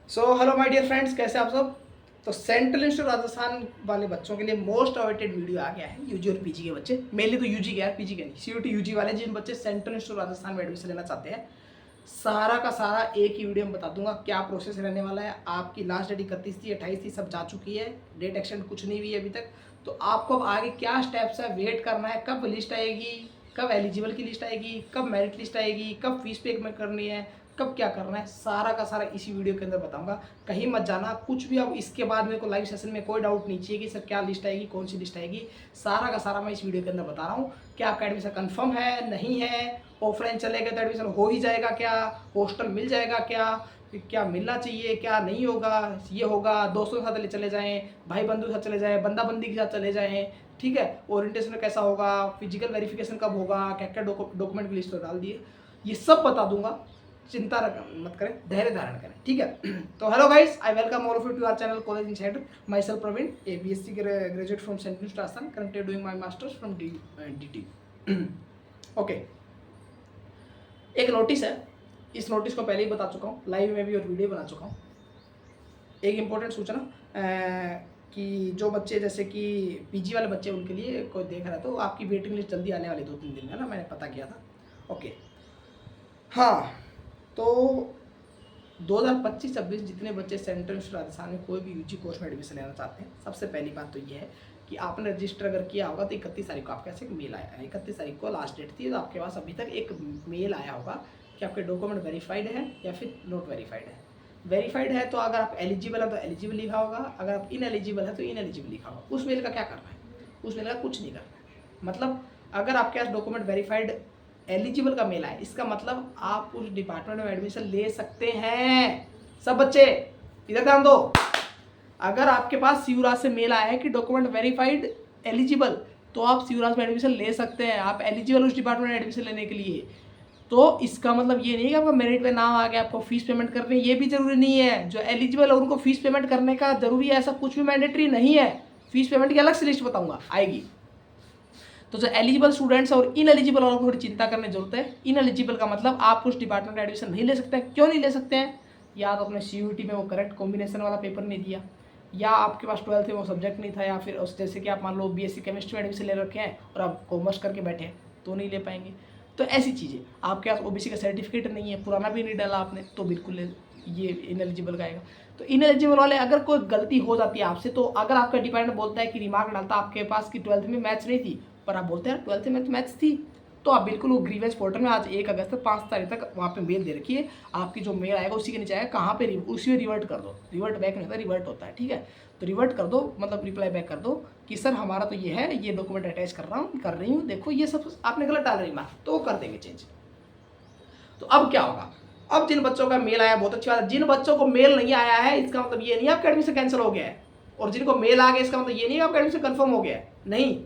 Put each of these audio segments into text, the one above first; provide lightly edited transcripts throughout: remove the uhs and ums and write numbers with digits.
So hello my dear friends, कैसे आप सब। तो सेंट्रल इंस्टीट्यूट राजस्थान वाले बच्चों के लिए मोस्ट अवेटेड वीडियो आ गया है। यूजी और पीजी के बच्चे, मेनली तो यूजी के यार, पीजी के नहीं, सीयूटी यूजी वाले जिन बच्चे सेंट्रल इंस्टीट्यूट राजस्थान में एडमिशन लेना चाहते हैं, सारा का सारा एक ही वीडियो में बता दूंगा क्या प्रोसेस रहने वाला है। आपकी लास्ट डेट 31 थी, 28 थी, सब जा चुकी है, डेट एक्सटेंड कुछ नहीं हुई है अभी तक। तो आपको अब आगे क्या स्टेप्स है, वेट करना है, कब लिस्ट आएगी, कब एलिजिबल की लिस्ट आएगी, कब मेरिट लिस्ट आएगी, कब फीस पेमेंट करनी है, कब क्या करना है, सारा का सारा इसी वीडियो के अंदर बताऊंगा। कहीं मत जाना कुछ भी। अब इसके बाद मेरे को लाइव सेशन में कोई डाउट नहीं चाहिए कि सर क्या लिस्ट आएगी, कौन सी लिस्ट आएगी, सारा का सारा मैं इस वीडियो के अंदर बता रहा हूँ। क्या आपका एडमिशन कंफर्म है, नहीं है, ऑफलाइन चलेगा तो एडमिशन हो ही जाएगा क्या, हॉस्टल मिल जाएगा क्या, क्या मिलना चाहिए, क्या नहीं होगा, ये होगा दोस्तों के साथ चले जाएं, भाई बंधु के साथ चले जाएं, बंदा बंदी के साथ चले जाएं, ठीक है, ओरिएंटेशन कैसा होगा, फिजिकल वेरिफिकेशन कब होगा, क्या क्या डॉक्यूमेंट की लिस्ट डाल दिए, ये सब बता दूंगा। चिंता मत करें, धैर्य धारण करें, ठीक है। तो hello guys, I welcome all of you to our channel college insider. Myself Praveen, a BSc graduate from central Rajasthan, currently doing my masters from DT. Okay, एक नोटिस है, इस नोटिस को पहले ही बता चुका हूँ, लाइव में भी और वीडियो बना चुका हूँ। एक इम्पोर्टेंट सूचना कि जो बच्चे जैसे कि पीजी वाले बच्चे, उनके लिए कोई देख रहा है तो आपकी वेटिंग लिस्ट जल्दी आने वाली 2-3 दिन में ना, मैंने पता किया था। ओके, हाँ, तो 2025-26 जितने बच्चे सेंट्रल राजस्थान में कोई भी यूजी कोर्स में एडमिशन लेना चाहते हैं, सबसे पहली बात तो ये है कि आपने रजिस्टर अगर किया होगा तो 31 तारीख को आपके पास एक मेल आया है। 31 तारीख को लास्ट डेट थी, तो आपके पास अभी तक एक मेल आया होगा कि आपके डॉक्यूमेंट वेरीफाइड है या फिर नॉट वेरीफाइड है। वेरीफाइड है तो अगर आप एलिजिबल है तो एलिजिबल लिखा होगा, अगर आप इनएलिजिबल है तो इनएलिजिबल लिखा होगा। उस मेल का क्या करना है, उस मेल का कुछ नहीं करना है। मतलब अगर आपके पास डॉक्यूमेंट वेरीफाइड एलिजिबल का मेल आए, इसका मतलब आप उस डिपार्टमेंट में एडमिशन ले सकते हैं। सब बच्चे इधर ध्यान दो। अगर आपके पास शिवराज से मेल आया है कि डॉक्यूमेंट वेरीफाइड एलिजिबल, तो आप शिवराज में एडमिशन ले सकते हैं, आप एलिजिबल उस डिपार्टमेंट में एडमिशन लेने के लिए। तो इसका मतलब ये नहीं है कि आपका मेरिट में नाम आ गया आपको फीस पेमेंट करनी है, ये भी जरूरी नहीं है। जो एलिजिबल है उनको फीस पेमेंट करने का जरूरी है, ऐसा कुछ भी मैंडेटरी नहीं है। फीस पेमेंट की अलग से लिस्ट बताऊंगा, आएगी। तो जो एलिजिबल स्टूडेंट्स और इन एलिजिबल वालों को थोड़ी चिंता करने की जरूरत है। इन एलिजिबल का मतलब आप उस डिपार्टमेंट में एडमिशन नहीं ले सकते हैं। क्यों नहीं ले सकते हैं? या तो अपने सीयूटी में वो करेक्ट कॉम्बिनेशन वाला पेपर नहीं दिया, या आपके पास 12th में वो सब्जेक्ट नहीं था, या फिर उस जैसे कि आप मान लो बीएससी केमिस्ट्री में एडमिशन ले रखे हैं और आप कॉमर्स करके बैठे हैं तो नहीं ले पाएंगे। तो ऐसी चीज़ें, आपके पास ओबीसी का सर्टिफिकेट नहीं है, पुराना भी नहीं डाला आपने, तो बिल्कुल ये इन एलिजिबल का आएगा। तो इन एलिजिबल वाले अगर कोई गलती हो जाती है आपसे, तो अगर आपका डिपार्टमेंट बोलता है कि रिमार्क डालता आपके पास कि 12th में मैथ्स नहीं थी, पर आप बोलते हैं 12th में मैथ्स थी, तो आप बिल्कुल वो ग्रीवेंस पोर्टल में आज 1 अगस्त से 5 तारीख तक वहाँ पे मेल दे रखिए। आपकी जो मेल आएगा उसी के नीचे आएगा कहाँ पे, उसी में रिवर्ट कर दो। रिवर्ट बैक नहीं होता, रिवर्ट होता है, ठीक है। तो रिवर्ट कर दो, मतलब रिप्लाई बैक कर दो कि सर हमारा तो ये है, ये डॉक्यूमेंट अटैच कर रही हूँ, देखो ये सब आपने गलत डाल रही मार्क, तो वो कर देंगे चेंज। तो अब क्या होगा, अब जिन बच्चों का मेल आया बहुत अच्छी बात है। जिन बच्चों को मेल नहीं आया है इसका मतलब ये नहीं आपका एडमिशन कैंसिल हो गया है, और जिनको मेल आ गया इसका मतलब ये नहीं आपका एडमिशन कंफर्म हो गया है, नहीं,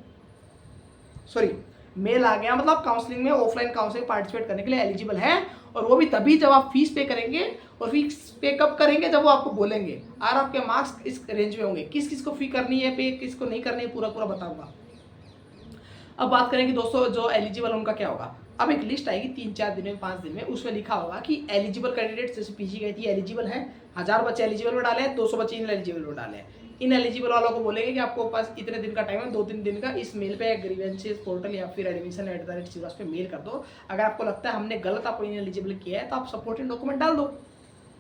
सॉरी, मेल आ गया मतलब काउंसलिंग में, ऑफलाइन काउंसलिंग पार्टिसिपेट करने के लिए एलिजिबल है। और वो भी तभी जब आप फीस पे करेंगे, और फीस पे कब करेंगे, जब वो आपको बोलेंगे। और आपके मार्क्स इस रेंज में होंगे, किस किस को फी करनी है पे, किसको नहीं करनी है, पूरा पूरा बताऊंगा। अब बात करें कि दोस्तों जो एलिजिबल उनका क्या होगा। अब एक लिस्ट आएगी 3-4 दिन में, 5 दिन में, उसमें लिखा होगा कि एलिजिबल कैंडिडेट, जैसे पीजी गई थी एलिजिबल है, 1000 बच्चे एलिजिबल में डाले हैं, 200 बच्चे इन एलिजिबल में डाले हैं। इन एलिजिबल वालों को बोलेंगे कि आपको पास इतने दिन का टाइम है, 2-3 दिन का, इस मेल पे ग्रीवेंसेस पोर्टल या फिर admission@शिवराज पे मेल कर दो। अगर आपको लगता है हमने गलत आपको इन एलिजिबल किया है तो आप सपोर्टिंग डॉक्यूमेंट डाल दो,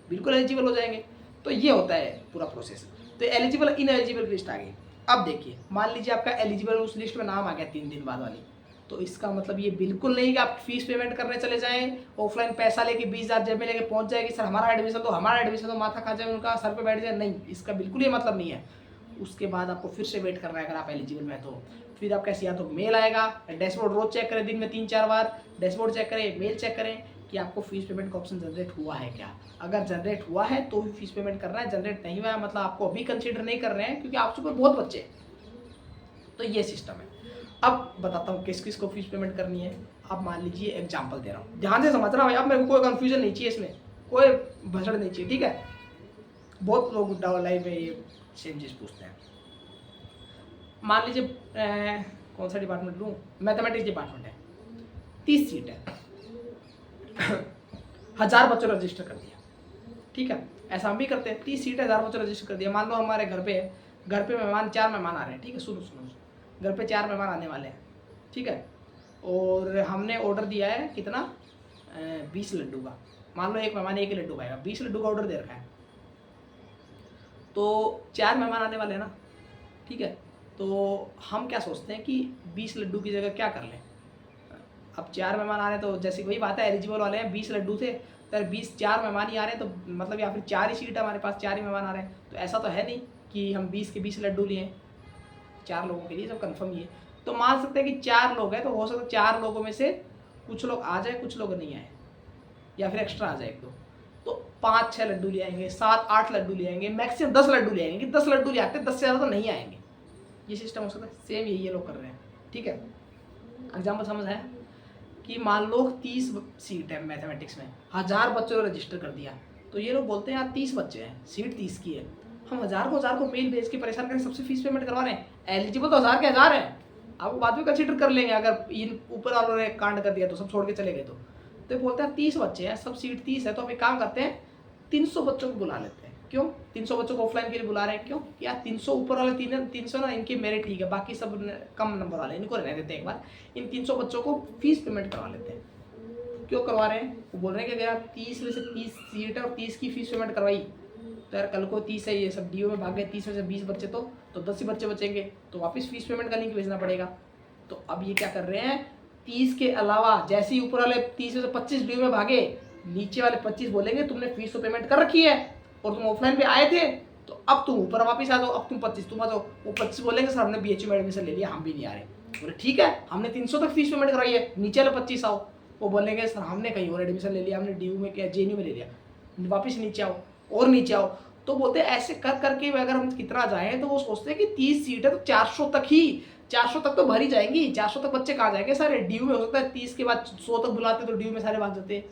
बिल्कुल एलिजिबल हो जाएंगे। तो ये होता है पूरा प्रोसेस। तो एलिजिबल इन एलिजिबल की लिस्ट आ गई। अब देखिए, मान लीजिए आपका एलिजिबल उस लिस्ट में नाम आ गया 3 दिन बाद वाली, तो इसका मतलब ये बिल्कुल नहीं कि आप फीस पेमेंट करने चले जाएं, ऑफलाइन पैसा लेके 20,000 जेब में लेके पहुंच जाएगी, सर हमारा एडमिशन तो, हमारा एडमिशन तो, माथा खा जाए उनका, सर पे बैठ जाए, नहीं, इसका बिल्कुल ये मतलब नहीं है। उसके बाद आपको फिर से वेट करना है। अगर आप एलिजिबल में तो फिर आप कैसे, या तो मेल आएगा, डैशबोर्ड रोज चेक करें, दिन में 3-4 बार डैशबोर्ड चेक करें, मेल चेक करें कि आपको फीस पेमेंट का ऑप्शन जनरेट हुआ है क्या। अगर जनरेट हुआ है तो ही फीस पेमेंट करना है, जनरेट नहीं हुआ है मतलब आपको अभी कंसीडर नहीं कर रहे हैं, क्योंकि आपके ऊपर बहुत बच्चे हैं। तो ये सिस्टम है। अब बताता हूँ किस किस को फीस पेमेंट करनी है। अब मान लीजिए एग्जाम्पल दे रहा हूँ, ध्यान से समझना भाई, अब मेरे को कोई कन्फ्यूजन नहीं चाहिए इसमें, कोई भसड़ नहीं चाहिए, ठीक है। बहुत लोग लाइव में ये सेम चीज़ पूछते हैं। मान लीजिए कौन सा डिपार्टमेंट लूँ, मैथमेटिक्स डिपार्टमेंट है, 30 सीट है, 1000 बच्चों ने रजिस्टर कर दिया, ठीक है, ऐसा हम भी करते हैं। 30 सीट 1000 बच्चों रजिस्टर कर दिया। मान लो हमारे घर पे मेहमान 4 मेहमान आ रहे हैं, ठीक है, सुनो सुनो, घर पे 4 मेहमान आने वाले हैं, ठीक है, और हमने ऑर्डर दिया है कितना, 20 लड्डू का। मान लो एक मेहमान 1 लड्डू खाएगा, 20 लड्डू का ऑर्डर दे रखा है, तो 4 मेहमान आने वाले हैं ना, ठीक है। तो हम क्या सोचते हैं कि 20 लड्डू की जगह क्या कर लें, अब 4 मेहमान आ रहे हैं तो जैसे वही बात है, एलिजिबल वाले हैं, 20 लड्डू थे तो 20 4 मेहमान ही आ रहे हैं, तो मतलब या फिर 4 ही सीट है हमारे पास, 4 ही मेहमान आ रहे हैं, तो ऐसा तो है नहीं कि हम 20 के 20 लड्डू लिए 4 लोगों के लिए, सब कन्फर्म ही है। तो मान सकते हैं कि 4 लोग हैं, तो हो सकता है 4 लोगों में से कुछ लोग आ जाए, कुछ लोग नहीं आए, या फिर एक्स्ट्रा आ जाए 1-2, तो 5-6 लड्डू ले आएंगे, 7-8 लड्डू ले आएंगे, मैक्सिमम 10 लड्डू ले आएंगे, 10 लड्डू ले आते हैं, 10 से ज़्यादा तो नहीं आएंगे। ये सिस्टम हो सकता है, सेम यही ये लोग कर रहे हैं, ठीक है। एग्जाम्पल समझ है कि मान लो 30 सीट है मैथमेटिक्स में, 1000 बच्चों ने रजिस्टर कर दिया, तो ये लोग बोलते हैं यार 30 बच्चे हैं, सीट 30 की है, हम 1000 को मेल भेज के परेशान करें, सबसे फीस पेमेंट करवा रहे हैं, एलिजिबल तो 1000 के 1000 है, आपको बाद में कंसिडर कर लेंगे अगर इन ऊपर वालों ने कांड कर दिया तो, सब छोड़ के चले गए तो बोलते हैं 30 बच्चे हैं, सब सीट 30 है, तो हम एक काम करते हैं 300 बच्चों को बुला लेते हैं। क्यों 300 बच्चों को ऑफलाइन के लिए बुला रहे हैं, क्यों यार 300 ऊपर वाले 300 ना इनकी मेरिट ठीक है, बाकी सब कम नंबर वाले इनको रहने देते हैं, एक बार इन 300 बच्चों को फीस पेमेंट करवा लेते हैं। क्यों करवा रहे हैं, वो बोल रहे हैं कि अगर 30 में से 30 सीट है और 30 की फीस पेमेंट करवाई तो यार कल को 30 है, ये सब डीओ में भाग गए, 30 में से 20 बच्चे तो 10 ही बच्चे बचेंगे, तो वापस फीस पेमेंट का लिंक भेजना पड़ेगा। तो अब ये क्या कर रहे हैं, 30 के अलावा जैसे ही ऊपर वाले 30 में से 25 डीओ में भागे, नीचे वाले 25 बोलेंगे तुमने फीस तो पेमेंट कर रखी है और तुम ऑफलाइन पे आए थे, तो अब तुम ऊपर वापस आ जाओ, अब तुम 25 तुम आ जाओ। वो 25 बोलेंगे सर हमने बीएचयू में एडमिशन ले लिया, हम भी नहीं आ रहे। बोले ठीक है, हमने 300 तक फीस पेमेंट कराई है, नीचे वाले 25 आओ। वो बोलेंगे सर हमने कहीं और एडमिशन ले लिया, हमने डीयू में क्या जेएनयू में ले लिया, वापस नीचे आओ और नीचे आओ। तो बोलते हैं ऐसे कर करके अगर हम कितना जाएं, तो वो सोचते हैं कि 30 सीट है तो 400 तक ही, 400 तक तो भरी जाएंगी, 400 तक बच्चे कहाँ जाएंगे सारे, डीयू में हो सकता है 30 के बाद 100 तक बुलाते तो डीयू में सारे भाग जाते,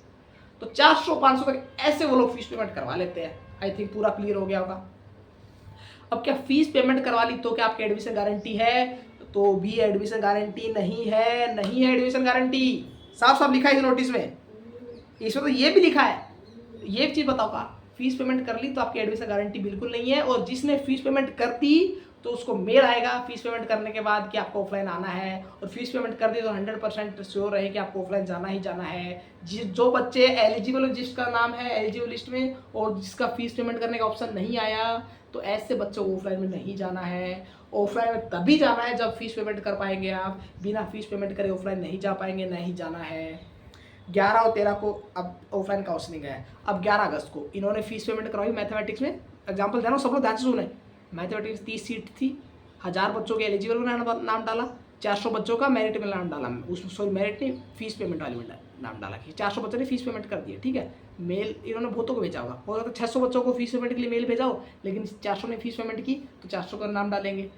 तो 400-500 तक ऐसे वो लोग फीस पेमेंट करवा लेते हैं। आई थिंक पूरा क्लियर हो गया होगा। अब क्या फीस पेमेंट करवा ली तो क्या आपकी एडमिशन गारंटी है, तो भी एडमिशन गारंटी नहीं है, नहीं है एडमिशन गारंटी, साफ साफ लिखा है इस नोटिस में, इसमें तो ये भी लिखा है। ये चीज बताओ का फीस पेमेंट कर ली तो आपकी एडमिशन गारंटी बिल्कुल नहीं है, और जिसने फीस पेमेंट कर दी तो उसको मेल आएगा फीस पेमेंट करने के बाद कि आपको ऑफलाइन आना है, और फीस पेमेंट कर दी तो 100% श्योर रहे कि आपको ऑफलाइन जाना ही जाना है। जो बच्चे एलिजिबल जिसका नाम है एलिजिबल लिस्ट में और जिसका फीस पेमेंट करने का ऑप्शन नहीं आया, तो ऐसे बच्चों को ऑफलाइन में नहीं जाना है। ऑफलाइन में तभी जाना है जब फीस पेमेंट कर पाएंगे आप, बिना फीस पेमेंट करे ऑफलाइन नहीं जा पाएंगे, नहीं जाना है। 11 और 13 को अब ऑफलाइन काउंसलिंग है। अब 11 अगस्त को इन्होंने फीस पेमेंट करवाई मैथमेटिक्स में, एग्जाम्पल दे रहा हूँ, सब लोग ध्यान से सुने। मैथमेटिक्स 30 सीट थी, 1000 बच्चों के एलिजिबल में नाम डाला, 400 बच्चों का मेरिट में नाम डाला, उसमें सॉरी मेरिट नहीं फीस पेमेंट वाली में नाम डाला कि 400 बच्चों ने फीस पेमेंट कर दिया, ठीक है। मेल इन्होंने बहुतों को भेजा होगा, हो सकता है 600 बच्चों को फीस पेमेंट के लिए मेल भेजा हो, लेकिन 400 ने फीस पेमेंट की तो 400 का नाम डालेंगे,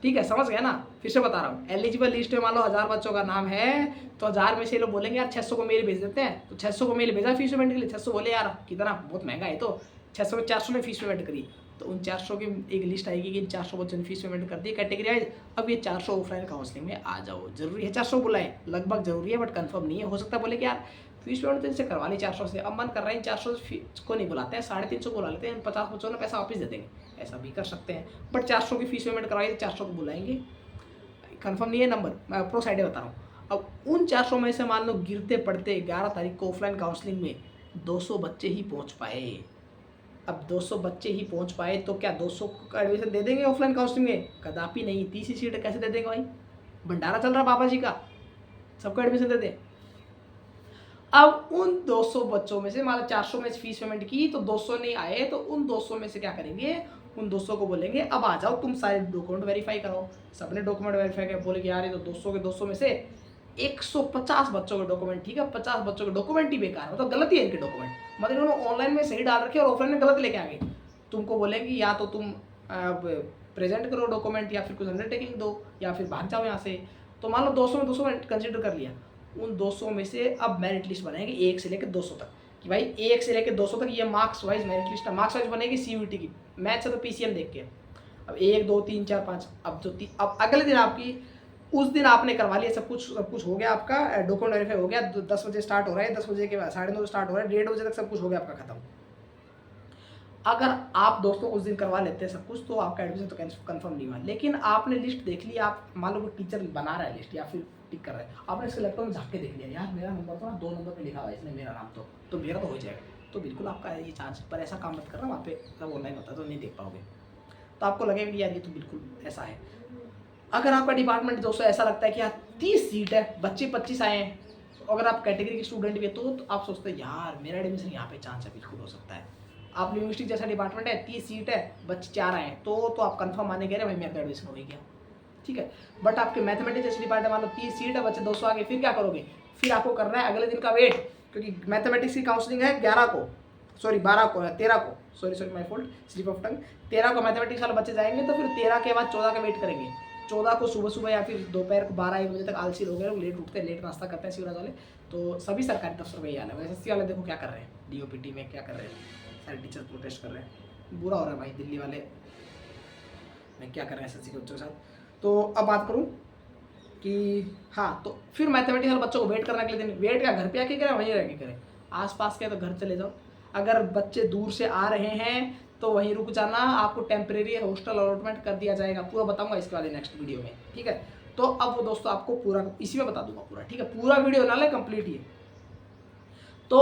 ठीक है, समझ गया ना। फिर से बता रहा हूँ, एलिजिबल लिस्ट में मान लो 1000 बच्चों का नाम है, तो 1000 में से लोग बोलेंगे यार 600 को मेल भेज देते हैं, तो 600 को मेल भेजा फीस पेमेंट के लिए, 600 बोले यार कितना बहुत महंगा है, तो 600 में 400 ने फीस पेमेंट करी, तो उन 400 की एक लिस्ट आएगी कि 400 बच्चों ने फीस पेमेंट कर दी कैटेगरी वाइज। अब ये 400 ऑफलाइन काउंसलिंग में आ जाओ, जरूरी है 400 बुलाएं, लगभग जरूरी है बट कंफर्म नहीं है। हो सकता है बोले कि यार फीस पेमेंट तो इनसे करवा ली 400 से, अब मन कर रहा है 400 को नहीं बुलाते हैं, 350 बुला लेते हैं, 50 बच्चों ने पैसा वापस दे देंगे, ऐसा भी कर सकते हैं। बट 400 की फीस पेमेंट करवाई तो 400 को बुलाएंगे, कंफर्म नहीं है नंबर, मैं प्रो साइड बता रहा हूँ। अब उन 400 में से मान लो गिरते पड़ते 11 तारीख को ऑफलाइन काउंसलिंग में 200 बच्चे ही पहुँच पाए। अब 200 बच्चे ही पहुँच पाए तो क्या 200 का एडमिशन दे देंगे ऑफलाइन काउंसलिंग में? कदापि नहीं। 30 सीट कैसे दे देंगे भाई, भंडारा चल रहा बाबा जी का, सबको एडमिशन दे दे। अब उन 200 बच्चों में से मान लो 400 में फीस पेमेंट की तो 200 नहीं आए, तो उन 200 में से क्या करेंगे, उन 200 को बोलेंगे अब आ जाओ तुम सारे डॉक्यूमेंट वेरीफाई करो। सबने डॉक्यूमेंट वेरीफाई कर बोले कि यार ये तो 200 के 200 में से 150 बच्चों के डॉक्यूमेंट, ठीक है 50 बच्चों के डॉक्यूमेंट ही बेकार, मतलब गलत ही है इनके डॉक्यूमेंट, मतलब इन्होंने ऑनलाइन में सही डाल रखे और ऑफलाइन में गलत लेके आ गए। तुमको बोलेंगे या तो तुम प्रेजेंट करो डॉक्यूमेंट या फिर कुछ अंडरटेकिंग दो या फिर भाग जाओ यहाँ से। तो मान लो 200 में 200 कंसिडर कर लिया, उन 200 में से अब मेरिट लिस्ट बनाएंगे 1 से लेकर 200 तक, कि भाई 1 से लेकर 200 तक ये मार्क्स वाइज मेरिट लिस्ट है। मार्क्स वाइज बनेगी सीयूईटी की, मैथ से तो पीसीएम देख के। अब 1 2 3 4 5, अब अगले दिन आपकी, उस दिन आपने करवा लिया सब कुछ हो गया आपका, डॉक्यूमेंट वेरीफाई हो गया, 10 बजे स्टार्ट हो रहा है, 10 बजे के बाद 9:30 स्टार्ट हो रहा है, 1:30 बजे तक सब कुछ हो गया आपका खत्म। अगर आप दोस्तों उस दिन करवा लेते हैं सब कुछ तो आपका एडमिशन तो कंफर्म नहीं हुआ। लेकिन आपने लिस्ट देख ली, आप मान लो कि टीचर बना रहा है लिस्ट या फिर टिक कर रहा है, आपने इसके लैपटॉप में झाँक के देख लिया, यार मेरा नंबर तो ना 2 नंबर पे लिखा हुआ है इसमें, मेरा नाम तो मेरा तो हो जाएगा, तो बिल्कुल आपका ये चांस। पर ऐसा काम मत करना, वहाँ पे सब ऑनलाइन होता है तो नहीं देख पाओगे, तो आपको लगेगा कि यार ये तो बिल्कुल ऐसा है। अगर आपका डिपार्टमेंट दोस्तों ऐसा लगता है कि यार 30 सीट है, बच्चे 25 आए हैं, तो अगर आप कैटेगरी के स्टूडेंट भी है तो आप सोचते हैं यार मेरा एडमिशन यहाँ पे चांस है, बिल्कुल हो सकता है। आप लिंग्विस्टिक जैसा डिपार्टमेंट है, 30 सीट है, बच्चे 4 आए हैं, तो आप कंफर्म माने कह रहे भाई मेरा एडमिशन हो ही गया, ठीक है। बट आपके मैथमेटिक्स जैसे डिपार्टमेंट मान लो 30 सीट है, बच्चे 200 आ गए, फिर क्या करोगे? फिर आपको करना है अगले दिन का वेट, क्योंकि मैथमेटिक्स की काउंसलिंग है 11 को, सॉरी 12 को है, 13 को, sorry my fault, slip of tongue. 13 को मैथमेटिक्स वाले बच्चे जाएंगे, तो फिर 13 के बाद 14 का वेट करेंगे। 14 को सुबह सुबह या फिर दोपहर को 12-1 बजे तक आलसी लोग हैं, लोग लेट उठते हैं, लेट नाश्ता करते हैं शिवराज वाले। तो सभी सरकारी दफ्तर में ही हाल है। एसएससी वाले देखो क्या कर रहे हैं, डीओपीटी में क्या कर रहे हैं, सारे टीचर प्रोटेस्ट कर रहे हैं, बुरा हो रहा है भाई। दिल्ली वाले में क्या कर रहे हैं एसएससी के बच्चों के साथ। तो अब बात करूँ कि हाँ, तो फिर मैथमेटिक्स वाले बच्चों को वेट करने के लिए वेट क्या घर पे आके करें, वहीं रह के करें। आसपास के तो घर चले जाओ, अगर बच्चे दूर से आ रहे हैं तो वहीं रुक जाना, आपको टेम्परेरी हॉस्टल अलॉटमेंट कर दिया जाएगा। पूरा बताऊंगा इसके वाले नेक्स्ट वीडियो में, ठीक है। तो अब वो दोस्तों आपको पूरा इसी में बता दूंगा पूरा, ठीक है। पूरा वीडियो ना ले, कंप्लीट ही। तो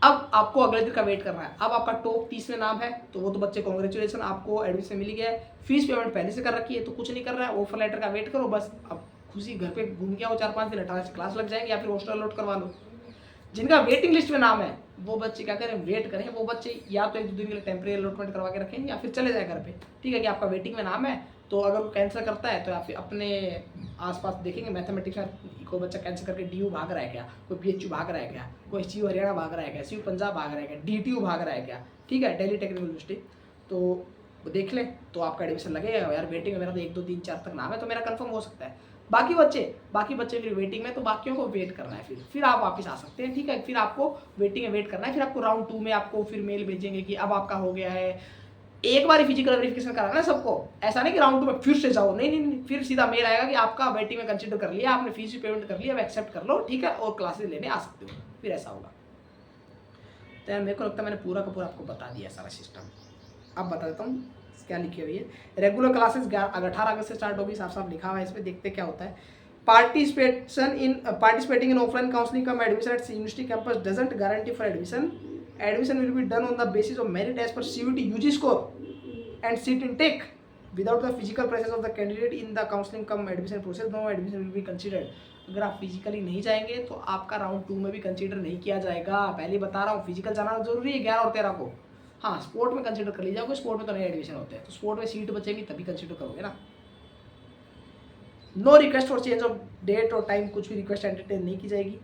अब आपको अगले दिन का वेट करना है। अब आपका टॉप 30 में नाम है, तो वो तो बच्चे कांग्रेचुलेसन, आपको एडमिशन मिल गया है। फीस पेमेंट पहले से कर रखी है, तो कुछ नहीं कर रहा है, ऑफर लेटर का वेट करो बस। अब खुशी घर पे घूम के आओ 4-5 दिन, 18 से क्लास लग जाएंगे या फिर हॉस्टल अलॉट करवा लो। जिनका वेटिंग लिस्ट में नाम है वो बच्चे क्या करें, वेट करें। वो बच्चे या तो 1-2 दिन के लिए टेम्परेरी अलॉटमेंट करवा के रखें या फिर चले जाए घर पे, ठीक है। कि आपका वेटिंग में नाम है, तो अगर वो कैंसिल करता है तो आप अपने आसपास देखेंगे मैथमेटिक्स में कोई बच्चा कैंसिल करके डीयू भाग रहा है क्या, कोई पीएचयू भाग रहा है क्या, कोई सीयू हरियाणा भाग रहा है क्या, सीयू पंजाब भाग रहा है क्या, डीटीयू भाग रहा है क्या, ठीक है, दिल्ली टेक्निकल यूनिवर्सिटी। तो देख लें तो आपका एडमिशन लगेगा। यार वेटिंग में मेरा तो 1-2-3-4 तक नाम है, तो मेरा कंफर्म हो सकता है। बाकी बच्चे फिर वेटिंग में, तो बाकियों को वेट करना है। फिर आप वापस आ सकते हैं, ठीक है। फिर आपको वेटिंग में वेट करना है। फिर आपको राउंड 2 में आपको फिर मेल भेजेंगे कि अब आपका हो गया है। एक बार फिजिकल वेरिफिकेशन कराना है सबको, ऐसा नहीं कि राउंड 2 में फिर से जाओ, नहीं, फिर सीधा मेल आएगा कि आपका वेटिंग में कंसीडर कर लिया, आपने फीस भी पेमेंट कर लिया, अब एक्सेप्ट कर लो, ठीक है, और क्लासेस लेने आ सकते हो। फिर ऐसा होगा। तो यार मेरे को लगता है मैंने पूरा का पूरा आपको बता दिया सारा सिस्टम। अब बता देता हूँ क्या लिखी हुई है। रेगुलर क्लासेस 18 अगस्त से स्टार्ट होगी, साफ साफ लिखा हुआ है इसमें, देखते क्या होता है। Participating in offline counseling cum admission at university campus doesn't guarantee for admission. Admission will be done on the basis of merit as per CUET UG score and seat intake. Without the physical presence of the candidate in the counseling cum admission process, no admission will be considered. अगर आप physically नहीं जाएंगे तो आपका round 2 में भी consider नहीं किया जाएगा। पहले बता रहा हूँ, फिजिकल जाना जरूरी है 11 और 13 को। हाँ, स्पोर्ट में कंसीडर कर लीजिए, स्पोर्ट में तो नए एडमिशन होते हैं, तो स्पोर्ट में सीट बचेगी तभी कंसीडर करोगे ना। No request for change of date और टाइम, कुछ भी रिक्वेस्ट एंटरटेन नहीं की जाएगी।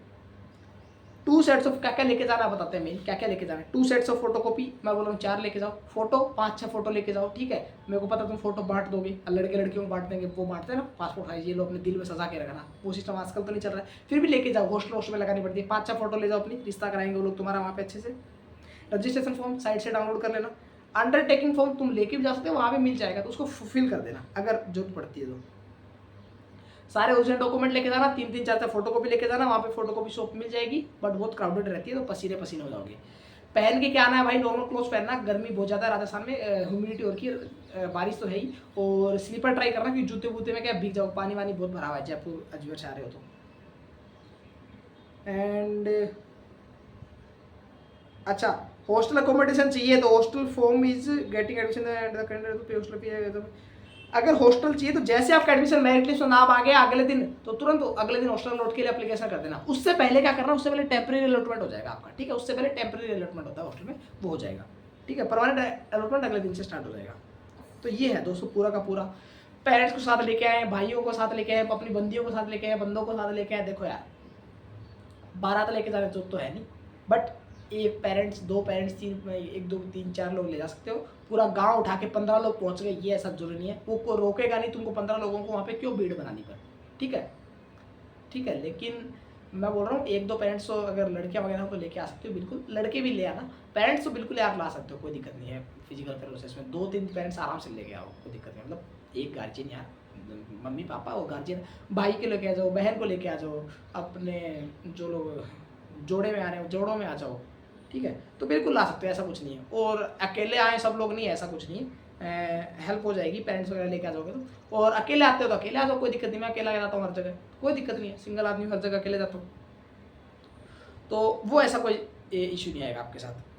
2 सेट्स ऑफ क्या क्या लेके जाना बताते हैं मेन, क्या क्या लेके जाना है। 2 सेट्स ऑफ फोटोकॉपी, मैं बोल रहा हूँ 4 लेके जाओ। फोटो 5-6 फोटो लेके जाओ, ठीक है। मेरे को पता तुम फोटो बांट दोगे, लड़के लड़कियों को बांट देंगे, वो बांटते हैं ना पासपोर्ट साइज, ये लो अपने दिल में सजा के रखना। वो सिस्टम आजकल तो नहीं चल रहा है, फिर भी लेके जाओ। हॉस्टल में लगानी पड़ती है। 5-6 फोटो ले जाओ अपनी, रिश्ता कराएंगे वो लोग तुम्हारा वहाँ पे अच्छे से। रजिस्ट्रेशन फॉर्म साइट से डाउनलोड कर लेना। अंडरटेकिंग फॉर्म तुम लेके भी जा सकते हो, वहाँ पे मिल जाएगा, तो उसको फिल कर देना अगर जरूरत पड़ती है तो। सारे ओरिजिनल डॉक्यूमेंट लेके जाना, 3-3 4 फोटोकॉपी लेके जाना। वहाँ पे फोटोकॉपी शॉप मिल जाएगी, बट बहुत क्राउडेड रहती है, तो पसीने पसीने हो जाओगे। पहन के क्या आना है भाई, नॉर्मल क्लोथ पहनना। गर्मी बहुत ज़्यादा है राजस्थान में, ह्यूमिडिटी हो रही है, बारिश तो है ही। और स्लीपर ट्राई करना, कि जूते वूते में क्या भीग जाओ, पानी वानी बहुत भरा हुआ है जयपुर अजमेर से आ रहे हो तो। एंड अच्छा, हॉस्टल अकोमोडेशन चाहिए तो hostel form is getting admission at the candidate hostel fee. अगर हॉस्टल चाहिए तो जैसे आपका एडमिशन मेरिट लिस्ट में नाम आ गया अगले दिन, तो तुरंत अगले दिन हॉस्टल अलॉट के लिए एप्लीकेशन कर देना। उससे पहले क्या करना, उससे पहले टेम्परेरी अलॉटमेंट हो जाएगा आपका, ठीक है। उससे पहले टेम्परेरी अलॉटमेंट होता है हॉस्टल में, वो हो जाएगा, ठीक है। परमानेंट अलॉटमेंट अगले दिन से स्टार्ट हो जाएगा। तो ये है दोस्तों पूरा का पूरा। पेरेंट्स को साथ लेके आए, भाइयों को साथ लेके आए, अपनी बंदियों को साथ लेके आए, बंदों को साथ लेके आए। देखो यार, बारात लेके जाने तो है नहीं, बट एक पेरेंट्स, 2 पेरेंट्स, 1 2 3 4 लोग ले जा सकते हो। पूरा गांव उठा के 15 लोग पहुंच गए, ये ऐसा जरूरी नहीं है। वो रोकेगा नहीं तुमको 15 लोगों को वहाँ पे क्यों भीड़ बनानी पर, ठीक है, ठीक है। लेकिन मैं बोल रहा हूँ 1-2 पेरेंट्स को अगर लड़कियाँ वगैरह को लेके आ सकते हो, बिल्कुल। लड़के भी ले आना, पेरेंट्स तो बिल्कुल यार ला सकते हो, कोई दिक्कत नहीं है। फिजिकल प्रोसेस में 2-3 पेरेंट्स आराम से लेके आओ, कोई दिक्कत नहीं। मतलब एक गार्जियन यार, मम्मी पापा और गार्जियन, भाई के लेके आ जाओ, बहन को लेके आ जाओ, अपने जो लोग जोड़े में आ रहे हो जोड़ों में आ जाओ, ठीक है, तो बिल्कुल ला सकते हो, ऐसा कुछ नहीं है। और अकेले आए सब लोग नहीं है, ऐसा कुछ नहीं है, हेल्प हो जाएगी, पेरेंट्स वगैरह लेके आ जाओगे तो। और अकेले आते हो तो अकेले आ जाओ, कोई दिक्कत नहीं, मैं अकेला जाता हूँ हर जगह, कोई दिक्कत नहीं है, सिंगल आदमी हर जगह अकेले जाता हूँ, तो वो ऐसा कोई इशू नहीं आएगा आपके साथ।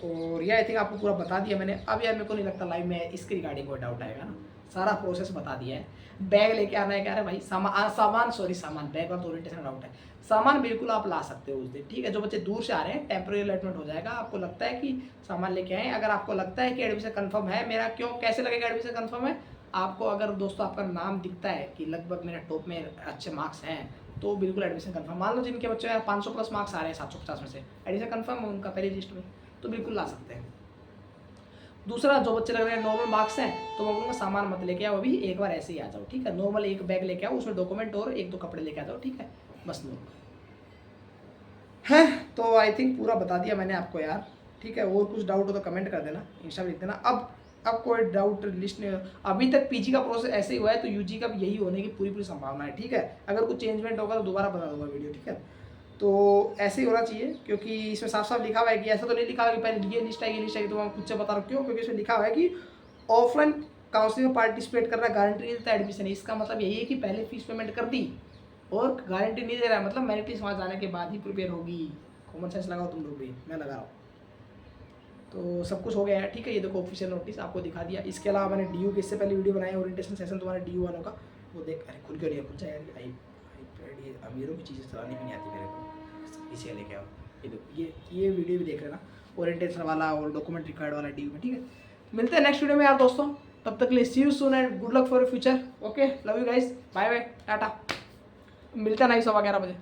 और ये आई थिंक आपको पूरा बता दिया मैंने। अब यार मेरे को नहीं लगता लाइव में इसके रिगार्डिंग कोई डाउट आएगा ना, सारा प्रोसेस बता दिया है। बैग लेके आना है, क्या है भाई, सामान बैग और ओरिएंटेशन डाउट है, सामान बिल्कुल आप ला सकते हो उस दिन, ठीक है। जो बच्चे दूर से आ रहे हैं टेम्प्रेरी अलॉटमेंट हो जाएगा, आपको लगता है कि सामान लेके आए, अगर आपको लगता है कि एडमिशन कंफर्म है मेरा, क्यों कैसे लगेगा एडमिशन कंफर्म है आपको, अगर दोस्तों आपका नाम दिखता है कि लगभग मेरा टॉप में अच्छे मार्क्स हैं, तो बिल्कुल एडमिशन कंफर्म। मान लो जिनके बच्चों यार 500 प्लस मार्क्स आ रहे हैं 750 में से, एडमिशन कंफर्म है उनका पहले लिस्ट में, तो बिल्कुल ला सकते हैं। दूसरा, जो बच्चे लग रहे हैं नॉर्मल मार्क्स हैं, तो मैं बोलूँगा सामान मत लेके आओ अभी, एक बार ऐसे ही आ जाओ, ठीक है। नॉर्मल एक बैग लेके आओ, उसमें डॉक्यूमेंट और 1-2 कपड़े लेके आ जाओ, ठीक है, बस नॉर्मल है। तो आई थिंक पूरा बता दिया मैंने आपको यार, ठीक है। और कुछ डाउट हो तो कमेंट कर देना, इंस्टा में लिख देना। अब कोई डाउट लिस्ट नहीं, अभी तक पीजी का प्रोसेस ऐसे ही हुआ है, तो यूजी का भी यही होने की पूरी संभावना है, ठीक है। अगर कुछ चेंजमेंट होगा तो दोबारा बता दूंगा वीडियो, ठीक है। तो ऐसे ही होना चाहिए, क्योंकि इसमें साफ साफ लिखा हुआ है कि ऐसा तो नहीं लिखा हुआ कि पहले ये लिस्ट आएगी, तो मैं खुद से बता रहा हूँ क्यों, क्योंकि इसमें लिखा हुआ है कि ऑफलाइन काउंसलिंग में पार्टिसिपेट कर रहा है, गारंटी नहीं देता एडमिशन। इसका मतलब यही है कि पहले फीस पेमेंट कर दी और गारंटी नहीं दे रहा है, मतलब मेरिट लिस्ट वहाँ जाने के बाद ही प्रिपेयर होगी। कॉमन सेंस लगाओ तुम लोग भी, मैं लगा रहा हूँ। तो सब कुछ हो गया है, ठीक है। ये देखो ऑफिशियल नोटिस आपको दिखा दिया। इसके अलावा मैंने डीयू के इससे पहले वीडियो बनाया, ओरिएंटेशन सेशन तुम्हारा डीयू वालों का, वो देख, अरे खुल क्यों नहीं है, खुल जाए यार, ये अमीरों की चीज़ें चलानी भी नहीं आती मेरे को, इसे लेके आओ। ये देखो, ये वीडियो भी देख लेना, ओरिएंटेशन वाला और डॉक्यूमेंट रिक्वायर्ड वाला डीयू में, ठीक है। मिलते हैं नेक्स्ट वीडियो में यार दोस्तों, तब तक के लिए see you soon and good luck for your future. Okay, love you guys, bye bye, tata. मिलते हैं 9:11 बजे।